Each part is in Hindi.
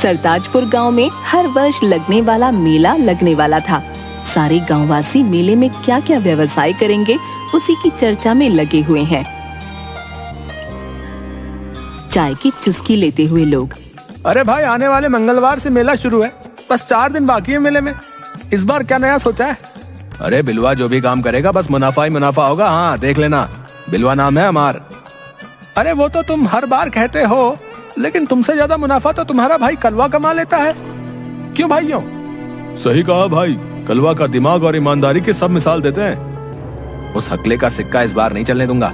सरताजपुर गांव में हर वर्ष लगने वाला मेला लगने वाला था। सारे गांववासी मेले में क्या क्या व्यवसाय करेंगे उसी की चर्चा में लगे हुए हैं। चाय की चुस्की लेते हुए लोग, अरे भाई, आने वाले मंगलवार से मेला शुरू है, बस 4 दिन बाकी है मेले में। इस बार क्या नया सोचा है? अरे बिलवा जो भी काम करेगा बस मुनाफा ही मुनाफा होगा। हाँ देख लेना, बिलवा नाम है हमार। अरे वो तो तुम हर बार कहते हो, लेकिन तुमसे ज्यादा मुनाफा तो तुम्हारा भाई कलवा कमा लेता है। क्यों भाइयों? सही कहा भाई, कलवा का दिमाग और ईमानदारी की सब मिसाल देते हैं। उस हकले का सिक्का इस बार नहीं चलने दूंगा।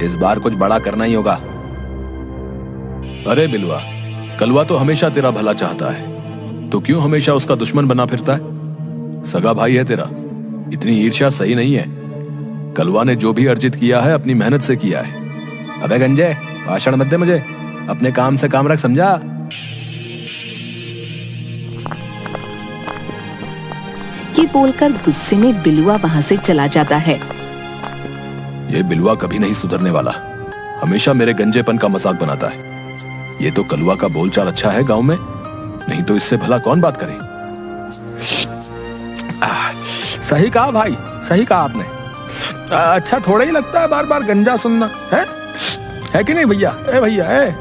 इस बार कुछ बड़ा करना ही होगा। अरे बिलवा, कलवा तो हमेशा तेरा भला चाहता है, तो क्यों हमेशा उसका दुश्मन बना फिरता है? सगा भाई है तेरा, इतनी ईर्ष्या सही नहीं है। कलवा ने जो भी अर्जित किया है अपनी मेहनत से किया है। अबे गंजे, भाषण मत दे मुझे, अपने काम से काम रख, समझा? ये बोलकर गुस्से में बिलुआ वहाँ से चला जाता है। ये बिलवा कभी नहीं सुधरने वाला, हमेशा मेरे गंजेपन का मजाक बनाता है। ये तो कलवा का बोलचाल अच्छा है गांव में, नहीं तो इससे भला कौन बात करे। सही कहा भाई, सही कहा आपने। अच्छा थोड़ा ही लगता है बार बार गंजा सुनना, है कि नहीं भैया? ए भैया ए।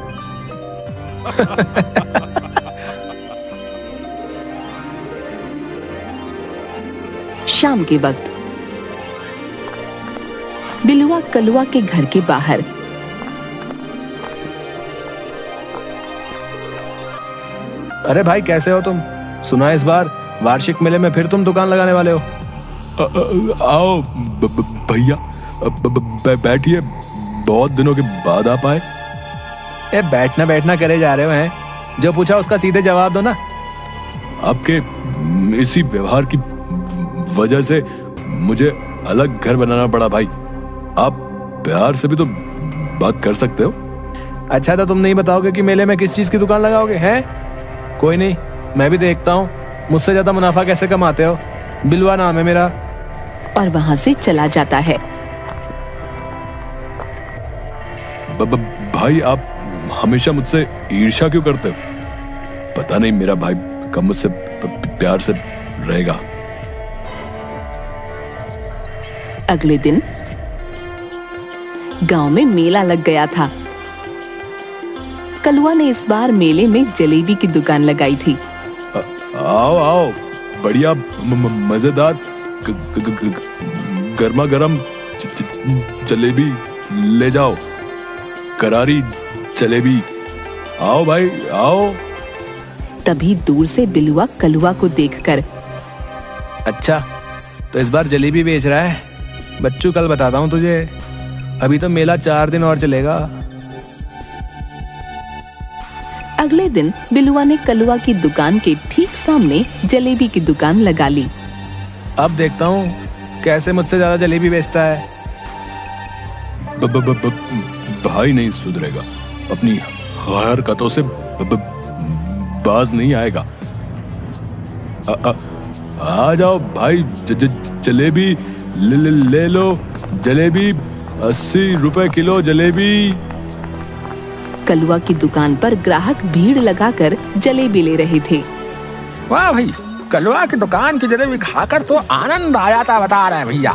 शाम के वक्त बिलुआ कलुआ के घर के बाहर। अरे भाई कैसे हो तुम? सुना इस बार वार्षिक मेले में फिर तुम दुकान लगाने वाले हो। आओ भैया, बैठिए, बहुत दिनों के बाद आप आए। ए बैठना बैठना करे जा रहे हो हैं? जो पूछा उसका सीधे जवाब दो ना। आपके इसी व्यवहार की वजह से मुझे अलग घर बनाना पड़ा भाई। आप प्यार से भी तो बात कर सकते हो। अच्छा तो तुम नहीं बताओगे कि मेले में किस चीज की दुकान लगाओगे? हैं? कोई नहीं, मैं भी देखता हूँ मुझसे ज्यादा मुनाफा कैसे कमाते हो। बिलवा नाम है मेरा। और वहाँ से चला जाता है। भाई आप हमेशा मुझसे ईर्ष्या क्यों करते हो? पता नहीं मेरा भाई कब मुझसे प्यार से रहेगा। अगले दिन गांव में मेला लग गया था। कलुआ ने इस बार मेले में जलेबी की दुकान लगाई थी। आओ आओ, बढ़िया मजेदार गर्मा गर्म जलेबी ले जाओ, करारी जलेबी। आओ भाई आओ। तभी दूर से बिलुआ कलुआ को देखकर, अच्छा तो इस बार जलेबी बेच रहा है? बच्चू कल बताता हूँ तुझे, अभी तो मेला 4 दिन और चलेगा। अगले दिन बिलुआ ने कलुआ की दुकान के ठीक सामने जलेबी की दुकान लगा ली। अब देखता हूँ कैसे मुझसे ज्यादा जलेबी बेचता है। भाई नहीं सुधरेगा, अपनी हरकतों से बाज नहीं आएगा। आ जाओ भाई, जलेबी ले लो। जलेबी 80 रुपए किलो जलेबी। कलुआ की दुकान पर ग्राहक भीड़ लगाकर जलेबी ले रहे थे। वाह भाई, कलवा की दुकान की जलेबी खाकर तो आनंद आ जाता बता रहे हैं भैया।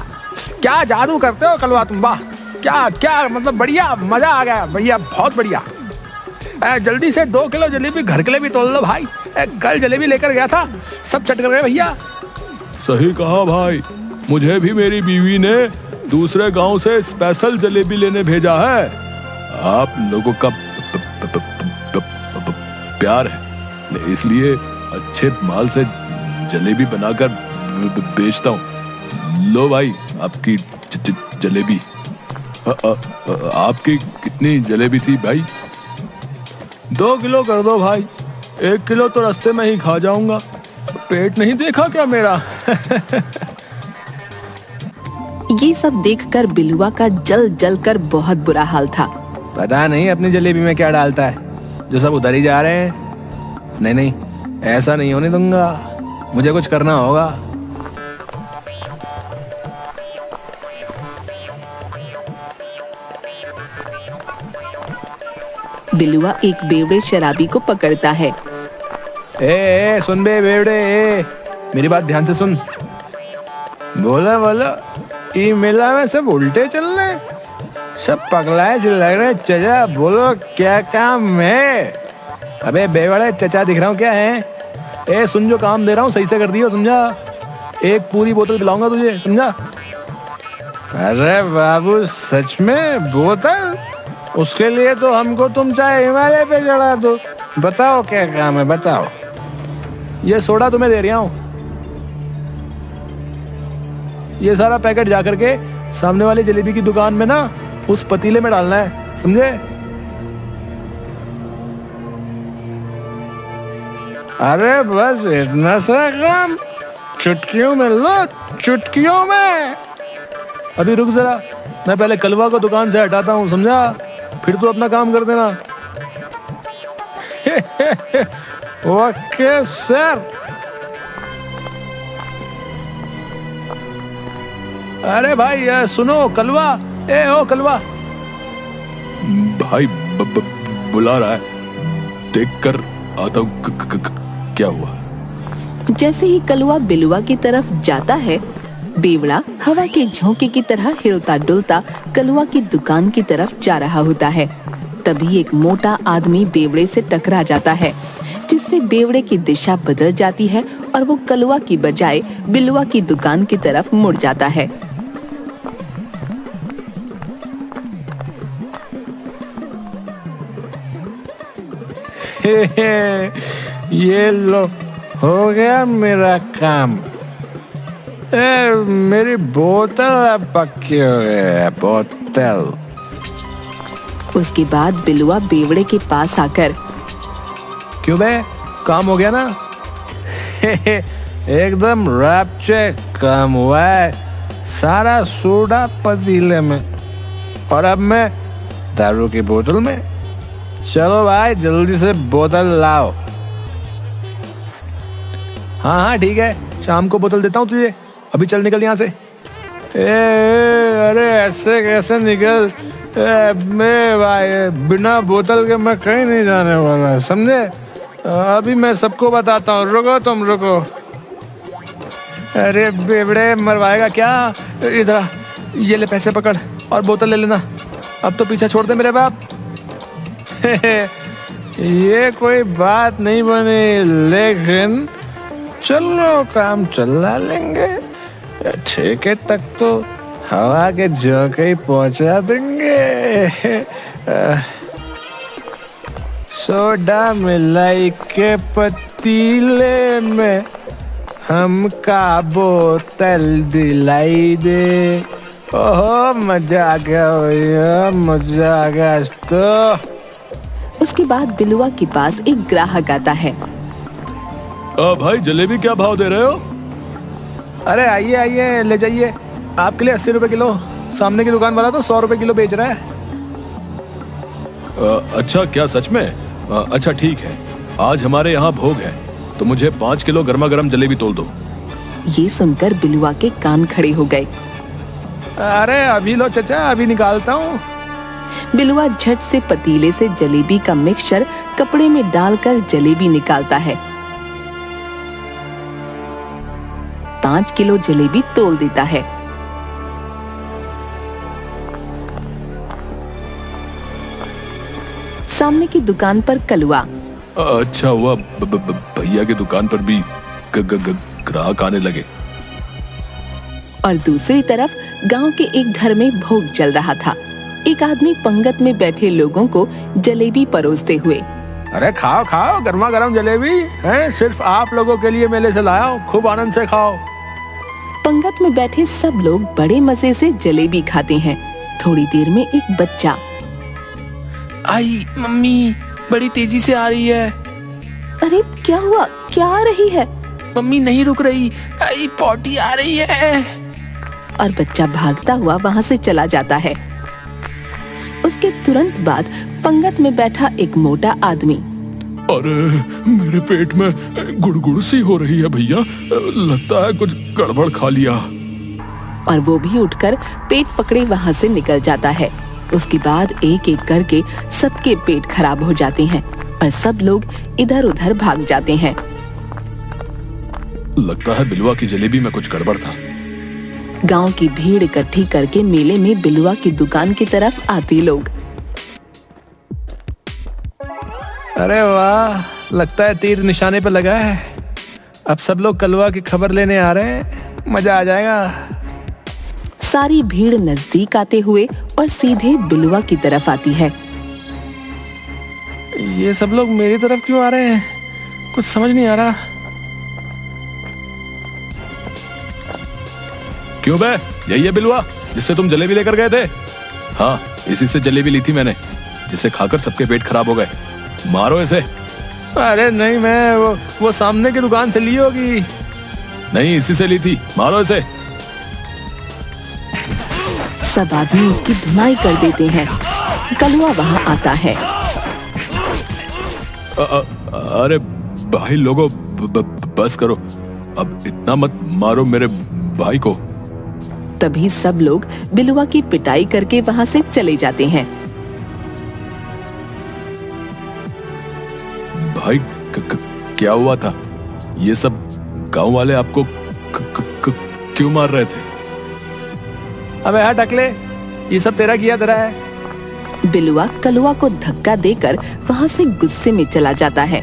क्या जादू करते हो कलवा तुम, वाह क्या क्या, मतलब बढ़िया, मजा आ गया भैया, बहुत बढ़िया। जल्दी से 2 किलो जलेबी घर के लिए भी तोल लो भाई। कल जलेबी लेकर गया था, सब चट कर गए भैया। सही कहा भाई, मुझे भी मेरी बीवी ने दूसरे गांव से स्पेशल जलेबी लेने भेजा है। आप लोगों का प्यार है, इसलिए अच्छे माल से जलेबी बनाकर बेचता हूँ। लो भाई आपकी जलेबी। आपकी कितनी जलेबी थी भाई? 2 किलो कर दो भाई, 1 किलो तो रास्ते में ही खा जाऊंगा। पेट नहीं देखा क्या मेरा? ये सब देखकर बिलुआ का जल जल कर बहुत बुरा हाल था। पता नहीं अपनी जलेबी में क्या डालता है, जो सब उधर ही जा रहे हैं। नहीं नहीं, ऐसा नहीं होने दूंगा, मुझे कुछ करना होगा। बिलुआ एक बेवड़े शराबी को पकड़ता है। ए सुन बे बेवड़े, मेरी बात ध्यान से सुन। बोला बोला, ई मेला में सब उल्टे चल रहे, सब पगलाए लग रहे। चचा बोलो क्या काम है? अबे बेवड़े, चचा दिख रहा हूँ क्या है? ए सुन, जो काम दे रहा हूँ सही से कर दियो, समझा? एक पूरी बोतल पिलाऊंगा तुझे, समझा? अरे बाबू सच में बोतल? उसके लिए तो हमको तुम चाहे हिमालय पे चढ़ा दो। बताओ क्या काम है, बताओ। ये सोडा तुम्हें दे रहा हूँ, ये सारा पैकेट जा करके सामने वाली जलेबी की दुकान में ना उस पतीले में डालना है, समझे? अरे बस इतना सा काम, चुटकियों में लो, चुटकियों में। अभी रुक जरा, मैं पहले कलवा को दुकान से हटाता हूँ, समझा? फिर तो अपना काम कर देना। Okay sir. अरे भाई सुनो, कलवा, ए ओ कलवा। भाई बुला रहा है, देखकर आता हूँ। क्या हुआ? जैसे ही कलवा बिलुआ की तरफ जाता है, बेवड़ा हवा के झोंके की तरह हिलता डुलता कलवा की दुकान की तरफ जा रहा होता है। तभी एक मोटा आदमी बेवड़े से टकरा जाता है, जिससे बेवड़े की दिशा बदल जाती है और वो कलवा की बजाय बिलुआ की दुकान की तरफ मुड़ जाता है। ये लो, हो गया मेरा काम। मेरी बोतल अब पक्की हो गई है, बोतल। उसके बाद बिलुआ बेवड़े के पास आकर, क्यों बे, काम हो गया ना? एकदम रैप्चे काम हुआ है, सारा सोडा पतीले में, और अब मैं दारू की बोतल में। चलो भाई जल्दी से बोतल लाओ। हाँ हाँ ठीक है, शाम को बोतल देता हूँ तुझे, अभी चल निकल यहाँ से। अरे ऐसे कैसे निकल? मैं भाई बिना बोतल के मैं कहीं नहीं जाने वाला, समझे? अभी मैं सबको बताता हूँ, रुको तुम रुको। अरे बेवड़े, मरवाएगा क्या? इधर ये ले, पैसे पकड़ और बोतल ले लेना। अब तो पीछा छोड़ दे मेरे बाप। ये कोई बात नहीं बनी, लेकिन चलो काम चला लेंगे। ठेके तक तो हवा के झोंके ही पहुंचा देंगे। सोडा मिलाई के पतीले में हमका बोतल दिलाई दे। ओहो मजा आ गया भैया, मजा आ गया आज तो। उसके बाद बिलुआ के पास एक ग्राहक आता है। भाई जलेबी क्या भाव दे रहे हो? अरे आइए आइए, ले जाइए, आपके लिए 80 रुपए किलो। सामने की दुकान वाला तो 100 रुपए किलो बेच रहा है। अच्छा, क्या सच में? अच्छा ठीक है, आज हमारे यहाँ भोग है, तो मुझे 5 किलो गर्मा गर्म जलेबी तोल दो। ये सुनकर बिलुआ के कान खड़े हो गए। अरे अभी लो चचा, अभी निकालता हूँ। बिलुआ झट से पतीले से जलेबी का मिक्सचर कपड़े में डालकर जलेबी निकालता है। 5 किलो जलेबी तोल देता है। सामने की दुकान पर कलुआ। अच्छा हुआ भैया की दुकान पर भी ग्राहक आने लगे। और दूसरी तरफ गांव के एक घर में भोग चल रहा था। एक आदमी पंगत में बैठे लोगों को जलेबी परोसते हुए, अरे खाओ खाओ, गर्मा गर्म जलेबी है, सिर्फ आप लोगों के लिए मेले से लाया हूँ, खूब आनंद से खाओ। पंगत में बैठे सब लोग बड़े मजे से जलेबी खाते हैं। थोड़ी देर में एक बच्चा, आई मम्मी, बड़ी तेजी से आ रही है। अरे क्या हुआ, क्या आ रही है? मम्मी नहीं रुक रही, आई पॉटी आ रही है। और बच्चा भागता हुआ वहाँ से चला जाता है। उसके तुरंत बाद पंगत में बैठा एक मोटा आदमी, अरे मेरे पेट में गुड़गुड़ सी हो रही है भैया, लगता है कुछ गड़बड़ खा लिया। और वो भी उठकर पेट पकड़े वहाँ से निकल जाता है। उसके बाद एक एक करके सबके पेट खराब हो जाते हैं और सब लोग इधर उधर भाग जाते हैं। लगता है बिलवा की जलेबी में कुछ गड़बड़ था। गांव की भीड़ इकट्ठी करके मेले में बिलुआ की दुकान की तरफ आते लोग। अरे वाह, लगता है तीर निशाने पर लगा है। अब सब लोग कलवा की खबर लेने आ रहे हैं, मजा आ जाएगा। सारी भीड़ नजदीक आते हुए और सीधे बिलुआ की तरफ आती है। ये सब लोग मेरी तरफ क्यों आ रहे हैं, कुछ समझ नहीं आ रहा। क्यों बे, यही है बिलवा जिससे तुम जलेबी लेकर गए थे? हाँ, इसी से जलेबी ली थी मैंने, जिसे खाकर सबके पेट खराब हो गए। मारो इसे। अरे नहीं, मैं वो सामने की दुकान से ली होगी। नहीं, इसी से ली थी, मारो इसे। सब आदमी इसकी धुनाई कर देते हैं। कलुआ वहां आता है। अरे भाई लोगों, बस करो, अब इतना मत मारो मेरे भाई को। तभी सब लोग बिलुआ की पिटाई करके वहां से चले जाते हैं। भाई क्या हुआ था? ये सब गांव वाले आपको क्यों मार रहे थे? अबे हट अकले, ये सब तेरा किया धरा है। बिलुआ कलुआ को धक्का देकर वहां से गुस्से में चला जाता है।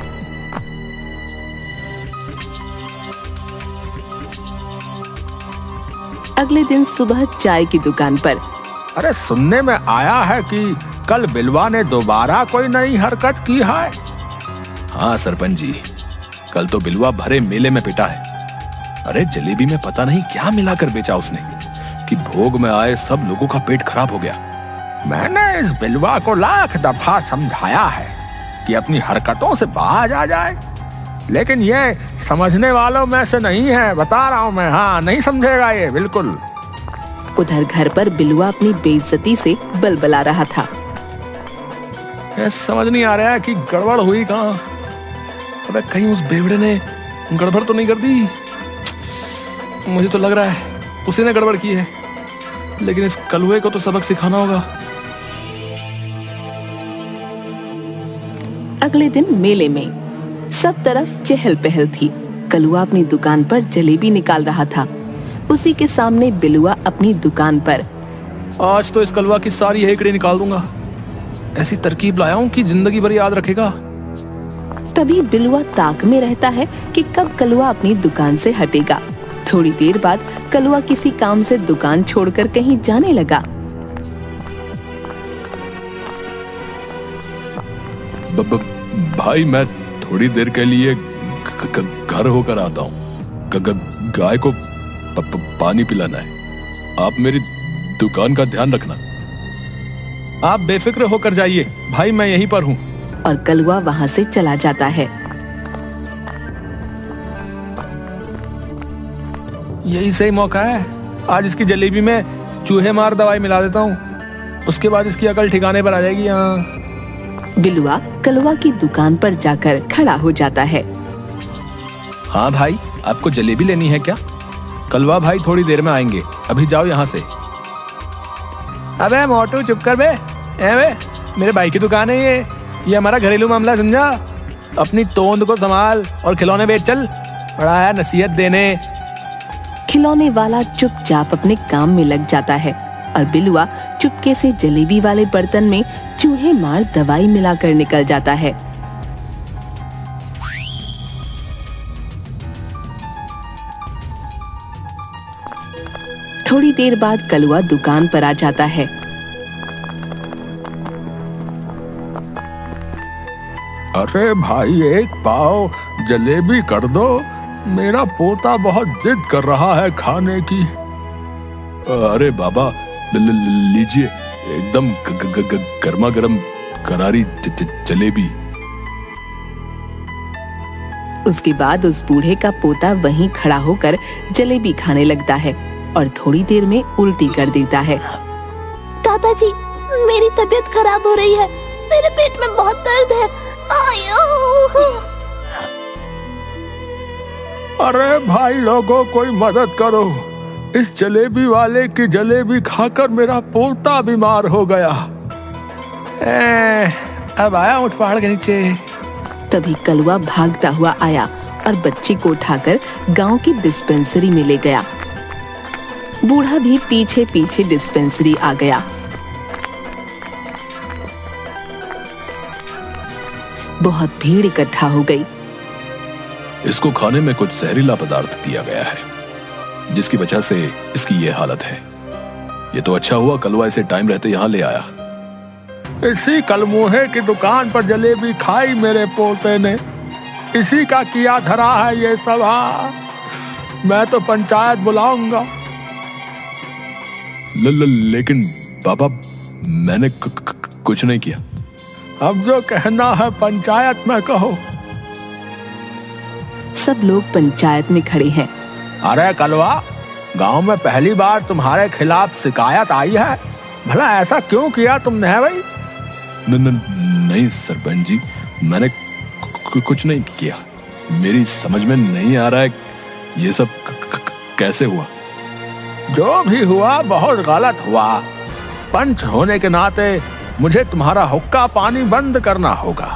अगले दिन सुबह चाय की दुकान पर। अरे सुनने में आया है कि कल बिलवा ने दोबारा कोई नई हरकत की है। हाँ सरपंच जी, कल तो बिलवा भरे मेले में पिटा है। अरे जलेबी में पता नहीं क्या मिलाकर बेचा उसने कि भोग में आए सब लोगों का पेट खराब हो गया। मैंने इस बिलवा को लाख दफा समझाया है कि अपनी हरकतों से बाज आ जाए, लेकिन ये समझने वालों में से नहीं है, बता रहा हूँ मैं। हाँ, नहीं समझेगा ये बिल्कुल। उधर घर पर बिलुआ अपनी बेइज्जती से बलबला रहा था। समझ नहीं आ रहा है कि गड़बड़ हुई कहाँ। अबे कहीं उस बेवड़े ने गड़बड़ तो नहीं कर दी? मुझे तो लग रहा है उसी ने गड़बड़ की है, लेकिन इस कलुए को तो सबक सिखाना होगा। अगले दिन मेले में सब तरफ चहल पहल थी। कलुआ अपनी दुकान पर जलेबी निकाल रहा था। उसी के सामने बिलुआ अपनी दुकान पर। आज तो इस कलवा की सारी हेकड़ी निकाल दूंगा। ऐसी तरकीब लाया हूं कि जिंदगी भर याद रखेगा। तभी बिलुआ ताक में रहता है कि कब कलुआ अपनी दुकान से हटेगा। थोड़ी देर बाद कलुआ किसी काम से दुकान छोड़कर कहीं जाने लगा। भाई मैं थोड़ी देर के लिए घर होकर आता हूँ। गाय को पानी पिलाना है। आप मेरी दुकान का ध्यान रखना। आप बेफिक्र होकर जाइए भाई, मैं यहीं पर हूँ। और कलुआ वहाँ से चला जाता है। यही सही मौका है। आज इसकी जलेबी में चूहे मार दवाई मिला देता हूँ, उसके बाद इसकी अकल ठिकाने पर आ जाएगी। यहाँ बिलुआ कलुआ की दुकान पर जाकर खड़ा हो जाता है। हाँ भाई, आपको जलेबी लेनी है क्या? कलवा भाई थोड़ी देर में आएंगे, अभी जाओ यहाँ से। अबे मोटू चुप कर बे। मेरे भाई की दुकान है ये हमारा घरेलू मामला, समझा? अपनी तोंद को संभाल और खिलौने बेच चल। बड़ा है नसीहत देने। खिलौने वाला चुपचाप अपने काम में लग जाता है और बिलुआ चुपके से जलेबी वाले बर्तन में चूहे मार दवाई मिलाकर निकल जाता है। थोड़ी देर बाद कलुआ दुकान पर आ जाता है। अरे भाई, एक पाव जलेबी कर दो, मेरा पोता बहुत जिद कर रहा है खाने की। अरे बाबा लीजिए, एकदम गर्मा गर्म करारी जलेबी। उसके बाद उस बूढ़े का पोता वहीं खड़ा होकर जलेबी खाने लगता है और थोड़ी देर में उल्टी कर देता है। दादाजी, मेरी तबीयत खराब हो रही है, मेरे पेट में बहुत दर्द है। अरे भाई लोगों, कोई मदद करो, इस जलेबी वाले की जलेबी खाकर मेरा पोता बीमार हो गया। अब आया ऊंट पहाड़ के नीचे। तभी कलुआ भागता हुआ आया और बच्ची को उठाकर गांव की डिस्पेंसरी में ले गया। बूढ़ा भी पीछे पीछे डिस्पेंसरी आ गया। बहुत भीड़ इकट्ठा हो गई। इसको खाने में कुछ जहरीला पदार्थ दिया गया है, जिसकी वजह से इसकी ये हालत है। ये तो अच्छा हुआ कलवा इसे टाइम रहते यहाँ ले आया। इसी कलमुहे की दुकान पर जलेबी खाई मेरे पोते ने, इसी का किया धरा है ये सब। हाँ, मैं तो पंचायत बुलाऊंगा। लेकिन बाबा, मैंने कुछ नहीं किया। अब जो कहना है पंचायत में कहो। सब लोग पंचायत में खड़े हैं। अरे कलवा, गांव में पहली बार तुम्हारे खिलाफ शिकायत आई है, भला ऐसा क्यों किया तुमने है भाई? नहीं सरपंच जी, मैंने कुछ नहीं किया। मेरी समझ में नहीं आ रहा है ये सब कैसे हुआ। जो भी हुआ बहुत गलत हुआ। पंच होने के नाते मुझे तुम्हारा हुक्का पानी बंद करना होगा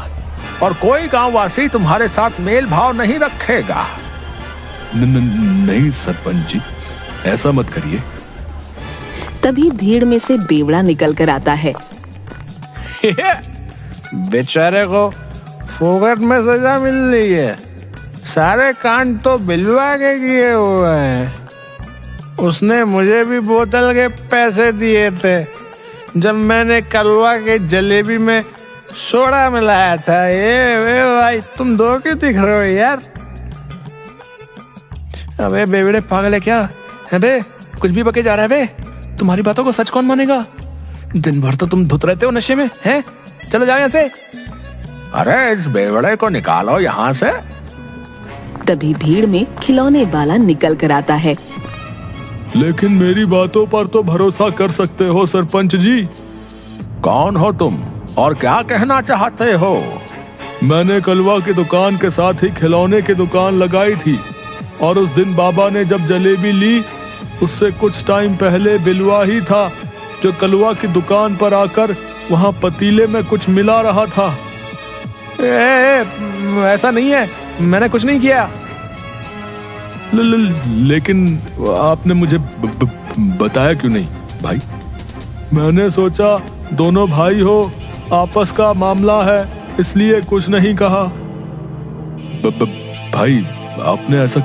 और कोई गांववासी तुम्हारे साथ मेल भाव नहीं रखेगा। नहीं सरपंच जी, ऐसा मत करिए। तभी भीड़ में से बेवड़ा निकल कर आता है। बेचारे को फोकट में सजा मिल रही है। सारे कांड तो बिलवा के किए हुए हैं। उसने मुझे भी बोतल के पैसे दिए थे जब मैंने कलवा के जलेबी में सोडा मिलाया था। ये भाई, तुम दो क्यों दिख रहे हो यार? अबे बेवड़े पागल है क्या? अबे कुछ भी बके जा रहा है बे। तुम्हारी बातों को सच कौन मानेगा? दिन भर तो तुम धुत रहते हो नशे में, हैं? चलो जाओ यहाँ से। अरे इस बेवड़े को निकालो यहाँ से। तभी भीड़ में खिलौने वाला निकल कर आता है। लेकिन मेरी बातों पर तो भरोसा कर सकते हो सरपंच जी। कौन हो तुम और क्या कहना चाहते हो? मैंने कलवा की दुकान के साथ ही खिलौने की दुकान लगाई थी और उस दिन बाबा ने जब जलेबी ली, उससे कुछ टाइम पहले बिलवा ही था जो कलवा की दुकान पर आकर वहां पतीले में कुछ मिला रहा था। ऐसा नहीं है, मैंने कुछ नहीं किया। लेकिन आपने मुझे बताया क्यों नहीं भाई? मैंने सोचा दोनों भाई हो, आपस का मामला है, इसलिए कुछ नहीं कहा। भाई आपने ऐसा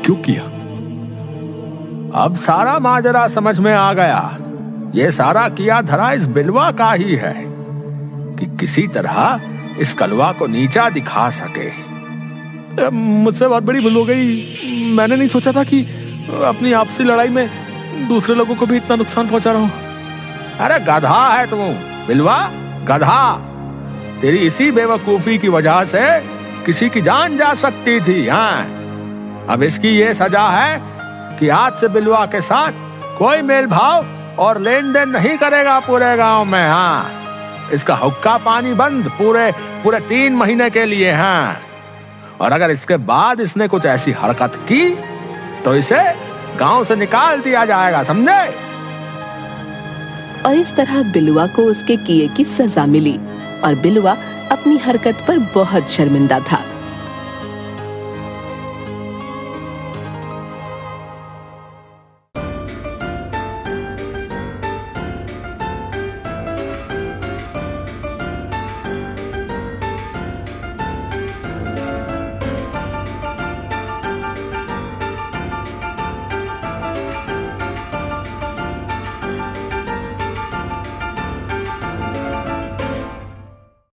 क्यों किया? अब सारा माजरा समझ में आ गया। ये सारा किया धरा इस बिलवा का ही है कि किसी तरह इस कलवा को नीचा दिखा सके। मुझसे बहुत बड़ी भूल हो गई। मैंने नहीं सोचा था कि अपनी आपसी लड़ाई में दूसरे लोगों को भी इतना नुकसान पहुंचा रहा हूं। अरे गधा है तू बिलवा, गधा। तेरी इसी बेवकूफी की वजह से किसी की जान जा सकती थी। हाँ, अब इसकी ये सजा है कि आज से बिलवा के साथ कोई मेल भाव और लेन देन नहीं करेगा पूरे गांव में। हाँ, इसका हुक्का पानी बंद पूरे 3 महीने के लिए। हाँ, और अगर इसके बाद इसने कुछ ऐसी हरकत की तो इसे गांव से निकाल दिया जाएगा, समझे? और इस तरह बिलवा को उसके किए की सजा मिली और बिलवा अपनी हरकत पर बहुत शर्मिंदा था।